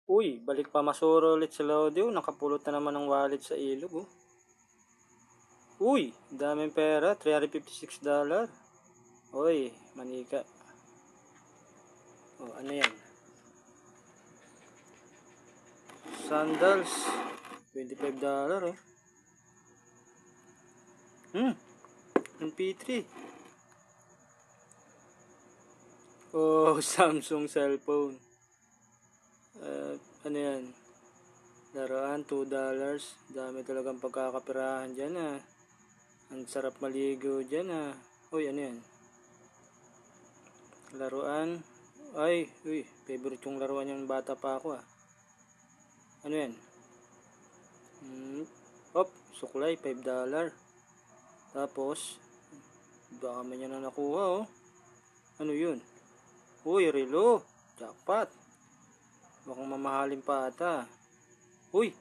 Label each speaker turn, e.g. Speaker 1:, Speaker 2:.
Speaker 1: Uy, balik pa masuro ulit sa Lodi. Oh. Nakapulot na naman ng wallet sa ilog. Oh. Uy, daming pera. $356. Uy, manika. Oh, ano yan? Sandals. $25. Oh. MP3. Oh, Samsung cellphone. Ano yan? Laruan, $2. Dami talagang pagkakapirahan dyan ah. Ang sarap maligo dyan ah. Uy, ano yan? Laruan. Ay, uy, favorite yung laruan yung bata pa ako ah. Ano yan? Suklay, $5. Tapos, dami niya na nakuha oh. Ano yun? Uy, relo. Jackpot. Mukhang mamahalin pa ata. Uy,